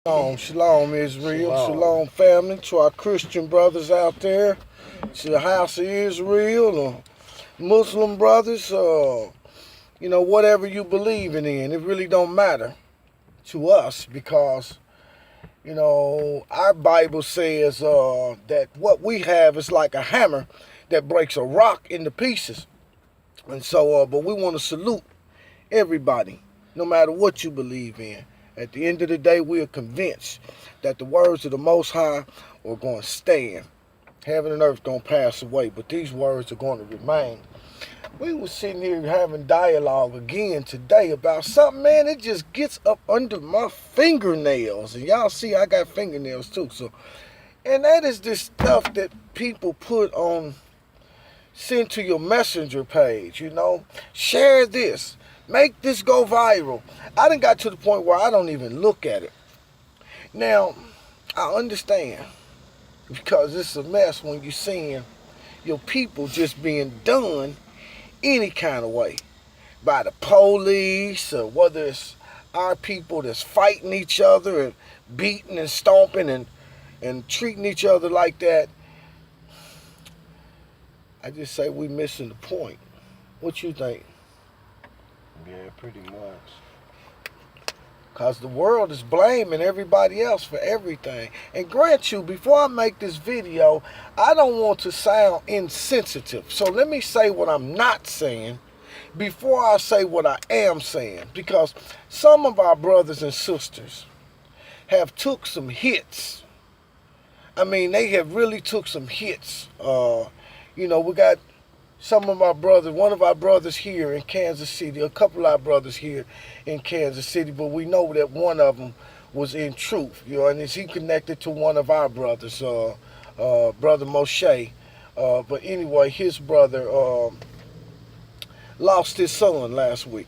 Shalom, shalom Israel, Shalom. shalom family, to our Christian brothers out there, to the house of Israel, Muslim brothers, whatever you believe in, it really don't matter to us because, our Bible says that what we have is like a hammer that breaks a rock into pieces. And so, but we want to salute everybody, no matter what you believe in. At the end of the day, we are convinced that the words of the Most High are going to stand. Heaven and earth going to pass away, but these words are going to remain. We were sitting here having dialogue again today about something, man, it just gets up under my fingernails. And y'all see I got fingernails too. And that is this stuff that people send to your messenger page, Share this. Make this go viral. I done got to the point where I don't even look at it. Now, I understand because it's a mess when you're seeing your people just being done any kind of way by the police, or whether it's our people that's fighting each other and beating and stomping and treating each other like that. I just say we missing the point. What you think? Yeah, pretty much. Because the world is blaming everybody else for everything. And grant you, before I make this video, I don't want to sound insensitive. So let me say what I'm not saying before I say what I am saying. Because some of our brothers and sisters have took some hits. I mean, they have really took some hits. We got some of our brothers, one of our brothers here in Kansas City, a couple of our brothers here in Kansas City, but we know that one of them was in truth, and is he connected to one of our brothers, Brother Moshe. But anyway, his brother lost his son last week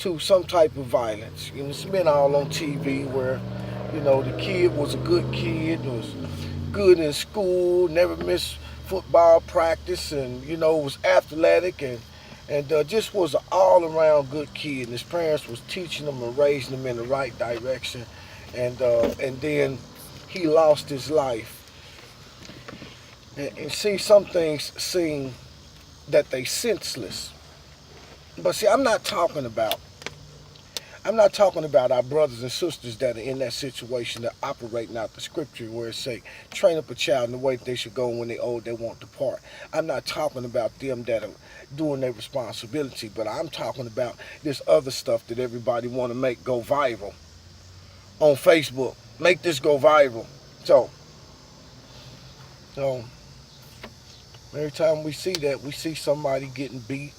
to some type of violence. It's been all on TV where, the kid was a good kid, was good in school, never missed football practice, and was athletic and just was an all-around good kid. And his parents was teaching him and raising him in the right direction, and then he lost his life. And see, some things seem that they senseless, but see, I'm not talking about our brothers and sisters that are in that situation, that operating out the scripture where it say, train up a child in the way that they should go, and when they old, they won't depart. I'm not talking about them that are doing their responsibility, but I'm talking about this other stuff that everybody want to make go viral on Facebook. Make this go viral. So every time we see that, we see somebody getting beat,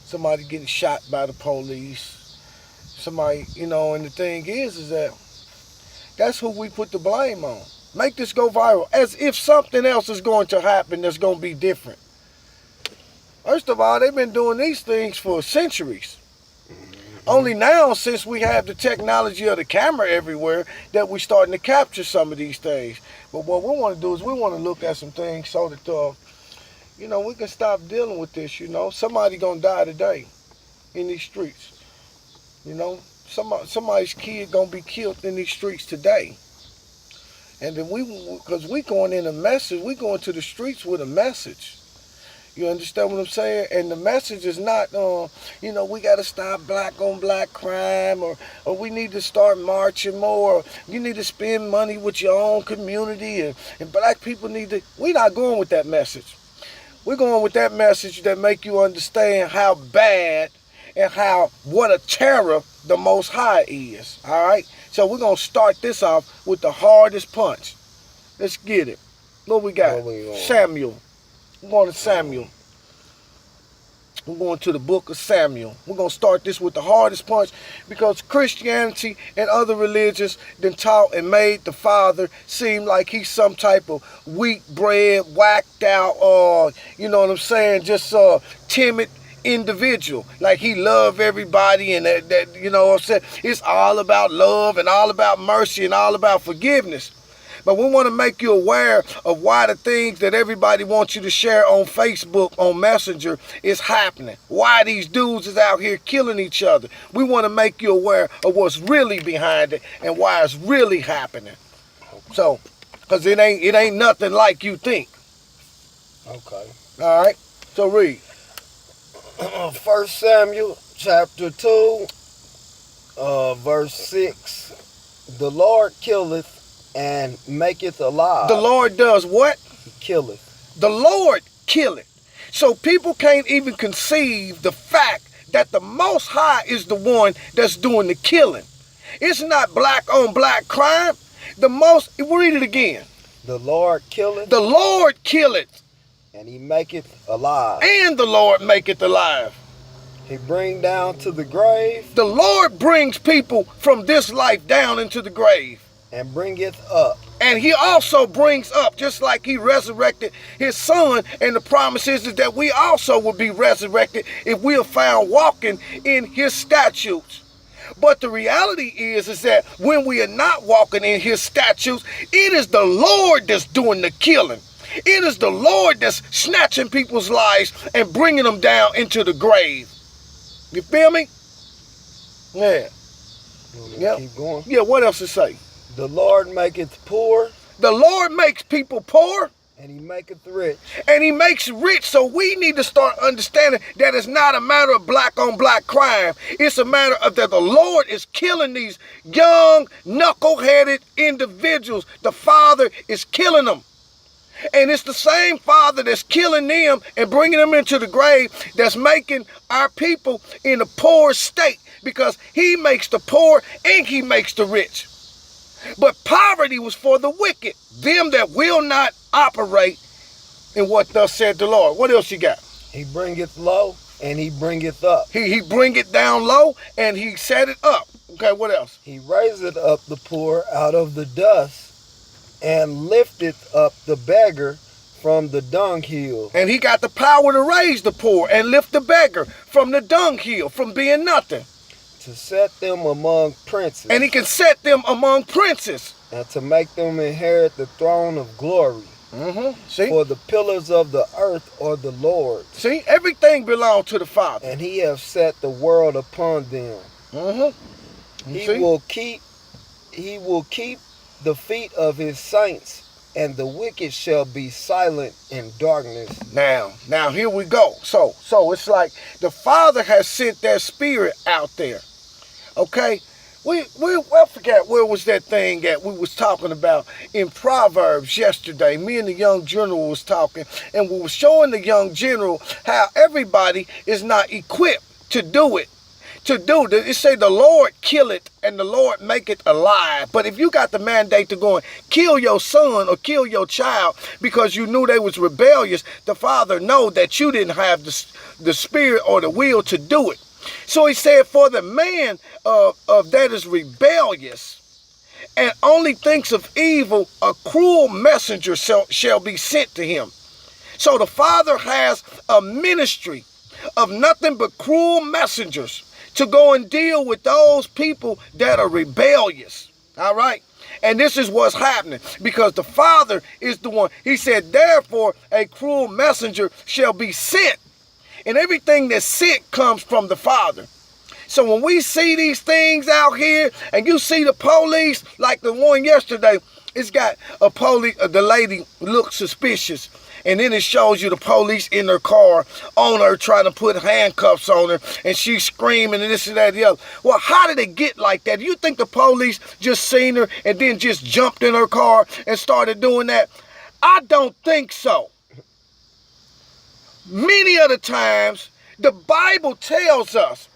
somebody getting shot by the police, somebody, and the thing is that that's who we put the blame on. Make this go viral, as if something else is going to happen that's going to be different. First of all, they've been doing these things for centuries. Only now, since we have the technology of the camera everywhere, that we're starting to capture some of these things. But what we want to do is we want to look at some things so that, we can stop dealing with this, Somebody going to die today in these streets. Somebody's kid gonna be killed in these streets today, and then because we going in a message, we going to the streets with a message. You understand what I'm saying? And the message is not, we got to stop black on black crime, or we need to start marching more. You need to spend money with your own community, and black people need to. We're not going with that message. We're going with that message that make you understand how bad and what a terror the Most High is. All right? So we're going to start this off with the hardest punch. Let's get it. What we got? Samuel. We're going to Samuel. We're going to the book of Samuel. We're going to start this with the hardest punch because Christianity and other religions then taught and made the Father seem like he's some type of weak bread, whacked out, just timid individual, like he loved everybody, and that I'm saying, it's all about love and all about mercy and all about forgiveness. But we want to make you aware of why the things that everybody wants you to share on Facebook, on Messenger, is happening. Why these dudes is out here killing each other. We want to make you aware of what's really behind it and why it's really happening. So, because it ain't nothing like you think. Okay. All right? So read. 1 Samuel chapter 2, verse 6. The Lord killeth and maketh alive. The Lord does what? He killeth. The Lord killeth. So people can't even conceive the fact that the Most High is the one that's doing the killing. It's not black on black crime. Read it again. The Lord killeth. The Lord killeth. And he maketh alive. And the Lord maketh alive. He bring down to the grave. The Lord brings people from this life down into the grave. And bringeth up. And he also brings up, just like he resurrected his son, and the promise is that we also will be resurrected if we are found walking in his statutes. But the reality is that when we are not walking in his statutes, it is the Lord that's doing the killing. It is the Lord that's snatching people's lives and bringing them down into the grave. You feel me? Yeah. Yep. Keep going. Yeah, what else to say? The Lord maketh poor. The Lord makes people poor. And he maketh rich. And he makes rich. So we need to start understanding that it's not a matter of black on black crime. It's a matter of that the Lord is killing these young, knuckle-headed individuals. The Father is killing them. And it's the same Father that's killing them and bringing them into the grave that's making our people in a poor state, because he makes the poor and he makes the rich. But poverty was for the wicked, them that will not operate in what thus said the Lord. What else you got? He bringeth low and he bringeth up. He bring it down low and he set it up. Okay, what else? He raiseth up the poor out of the dust and lifteth up the beggar from the dunghill. And he got the power to raise the poor and lift the beggar from the dunghill, from being nothing. To set them among princes. And he can set them among princes. And to make them inherit the throne of glory. See? For the pillars of the earth are the Lord's. See? Everything belongs to the Father. And he hath set the world upon them. He will keep the feet of his saints, and the wicked shall be silent in darkness. Now here we go. So it's like the Father has sent that Spirit out there. Okay? I forgot where was that thing that we was talking about in Proverbs yesterday. Me and the young general was talking, and we were showing the young general how everybody is not equipped to do it. It say the Lord kill it and the Lord make it alive. But if you got the mandate to go and kill your son or kill your child because you knew they was rebellious, the Father know that you didn't have the spirit or the will to do it. So he said, for the man of that is rebellious and only thinks of evil, a cruel messenger shall be sent to him. So the Father has a ministry of nothing but cruel messengers to go and deal with those people that are rebellious. All right? And this is what's happening, because the Father is the one. He said, therefore, a cruel messenger shall be sent. And everything that's sent comes from the Father. So when we see these things out here, and you see the police, like the one yesterday, it's got a police, the lady looked suspicious. And then it shows you the police in her car on her trying to put handcuffs on her. And she's screaming and this and that and the other. Well, how did it get like that? Do you think the police just seen her and then just jumped in her car and started doing that? I don't think so. Many of the times, the Bible tells us,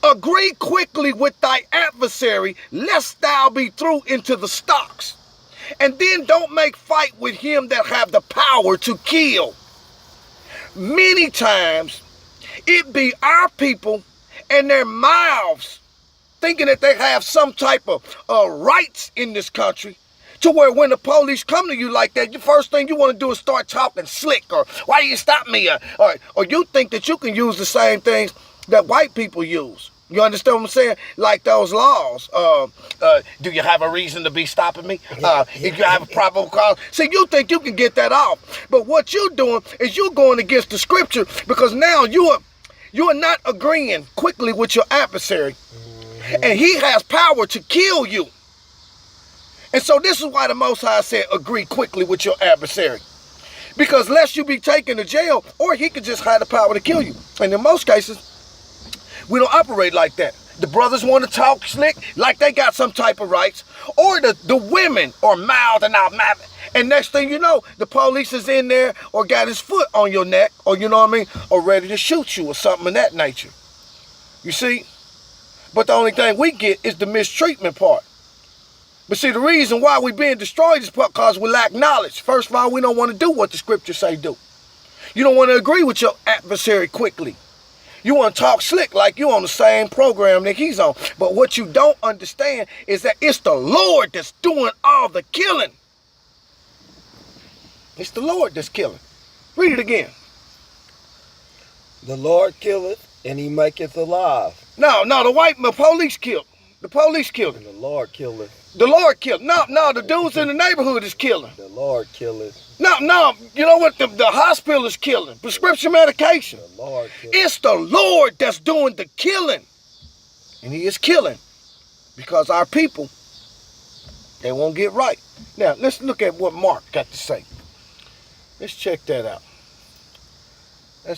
agree quickly with thy adversary, lest thou be thrown into the stocks. And then don't make fight with him that have the power to kill. Many times, it be our people and their mouths thinking that they have some type of rights in this country, to where when the police come to you like that, the first thing you want to do is start talking slick, or why you stop me? Or you think that you can use the same things that white people use. You understand what I'm saying? Like those laws. Do you have a reason to be stopping me? If you have a probable cause. See, you think you can get that off. But what you're doing is you're going against the scripture, because now you are not agreeing quickly with your adversary. And he has power to kill you. And so this is why the Most High said agree quickly with your adversary. Because lest you be taken to jail, or he could just have the power to kill you. And in most cases, we don't operate like that. The brothers want to talk slick like they got some type of rights. Or the women are mild and out. And next thing you know, the police is in there or got his foot on your neck, or you know what I mean, or ready to shoot you or something of that nature. You see? But the only thing we get is the mistreatment part. But see, the reason why we being destroyed is because we lack knowledge. First of all, we don't want to do what the scriptures say do. You don't want to agree with your adversary quickly. You want to talk slick like you on the same program that he's on. But what you don't understand is that it's the Lord that's doing all the killing. It's the Lord that's killing. Read it again. The Lord killeth, and he maketh alive. No, the police killed. The police killed him. And the Lord killeth. The Lord killed. No, the dudes in the neighborhood is killing. The Lord killeth. No, you know what? The hospital is killing. Prescription medication. The Lord killeth. It's the Lord that's doing the killing. And he is killing because our people, they won't get right. Now, let's look at what Mark got to say. Let's check that out. And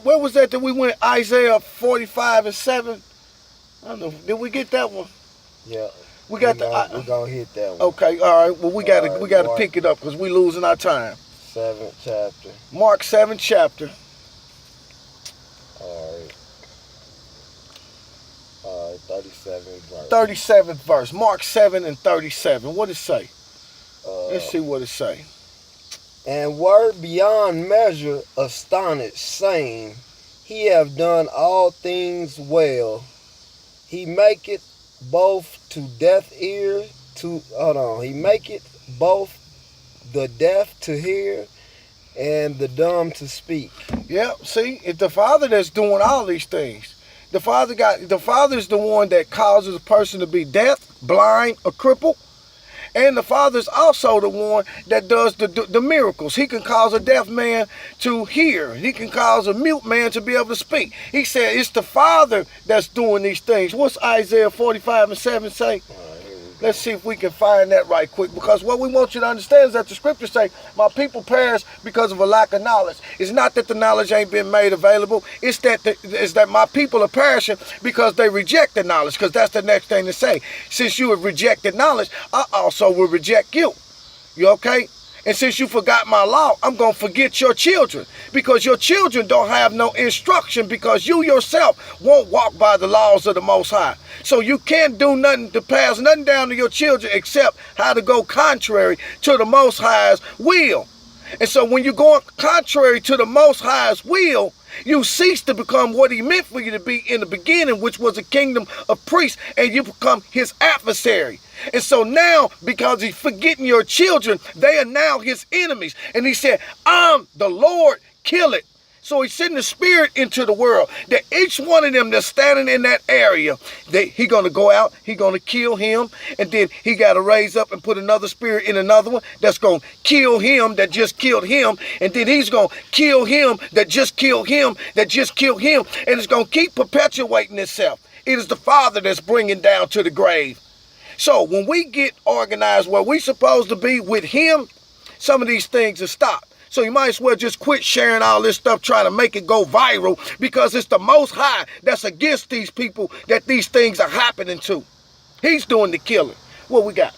where was that we went? Isaiah 45:7. I don't know. Did we get that one? Yeah. We got we're gonna hit that one. Okay, all right. Well, we gotta pick it up because we losing our time. 7th chapter. Mark 7th chapter. All right. 37th verse. 37th verse. Mark 7 and 37. What it say? Let's see what it say. And were beyond measure astonished, saying, He have done all things well. He maketh both to deaf ear to he maketh both the deaf to hear and the dumb to speak. Yeah, see, it's the Father that's doing all these things. The Father is the one that causes a person to be deaf, blind, or crippled. And the Father is also the one that does the miracles. He can cause a deaf man to hear. He can cause a mute man to be able to speak. He said it's the Father that's doing these things. What's Isaiah 45:7 say? Let's see if we can find that right quick. Because what we want you to understand is that the scriptures say, my people perish because of a lack of knowledge. It's not that the knowledge ain't been made available. It's that my people are perishing because they reject the knowledge. Because that's the next thing to say. Since you have rejected knowledge, I also will reject you. You okay? And since you forgot my law, I'm going to forget your children. Because your children don't have no instruction, because you yourself won't walk by the laws of the Most High. So you can't do nothing to pass nothing down to your children except how to go contrary to the Most High's will. And so when you're going contrary to the Most High's will, you cease to become what he meant for you to be in the beginning, which was a kingdom of priests, and you become his adversary. And so now, because he's forgetting your children, they are now his enemies. And he said, I'm the Lord, kill it. So he's sending the spirit into the world that each one of them that's standing in that area, he's going to go out, he's going to kill him, and then he got to raise up and put another spirit in another one that's going to kill him that just killed him, and then he's going to kill him that just killed him that just killed him, and it's going to keep perpetuating itself. It is the Father that's bringing down to the grave. So when we get organized where we're supposed to be with him, some of these things will stop. So you might as well just quit sharing all this stuff trying to make it go viral, because it's the Most High that's against these people that these things are happening to. He's doing the killing. What we got?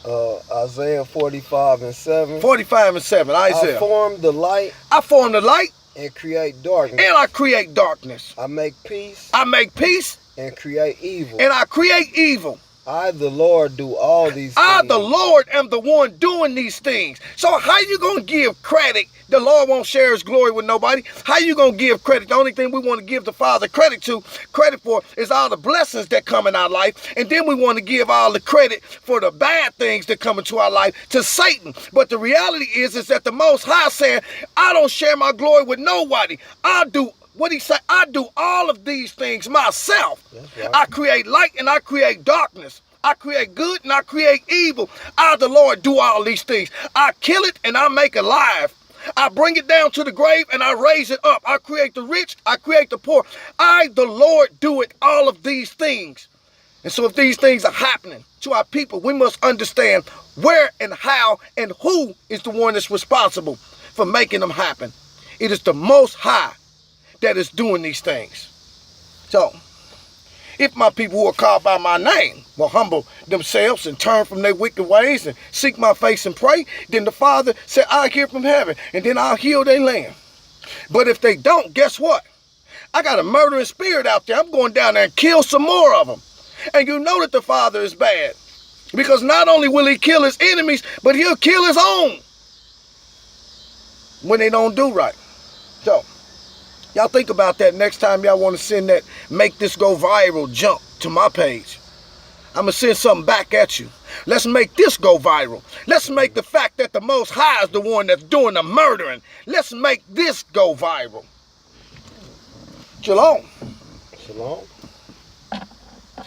Isaiah 45:7. 45:7. Isaiah. I form the light. I form the light. And create darkness. And I create darkness. I make peace. I make peace. And create evil. And I create evil. I, the Lord, do all these things. I, the Lord, am the one doing these things. So how you going to give credit? The Lord won't share his glory with nobody. How you going to give credit? The only thing we want to give the Father credit for is all the blessings that come in our life. And then we want to give all the credit for the bad things that come into our life to Satan. But the reality is that the Most High saying, I don't share my glory with nobody. I'll do What he say? I do all of these things myself. That's right. I create light and I create darkness. I create good and I create evil. I, the Lord, do all these things. I kill it and I make it alive. I bring it down to the grave and I raise it up. I create the rich. I create the poor. I, the Lord, do it, all of these things. And so if these things are happening to our people, we must understand where and how and who is the one that's responsible for making them happen. It is the Most High that is doing these things. So, if my people who are called by my name will humble themselves and turn from their wicked ways and seek my face and pray, then the Father said, I'll hear from heaven and then I'll heal their land. But if they don't, guess what? I got a murdering spirit out there. I'm going down there and kill some more of them. And you know that the Father is bad, because not only will he kill his enemies, but he'll kill his own when they don't do right. So, y'all think about that next time y'all want to send that make this go viral jump to my page. I'm going to send something back at you. Let's make this go viral. Let's make the fact that the Most High is the one that's doing the murdering. Let's make this go viral. Shalom. Shalom.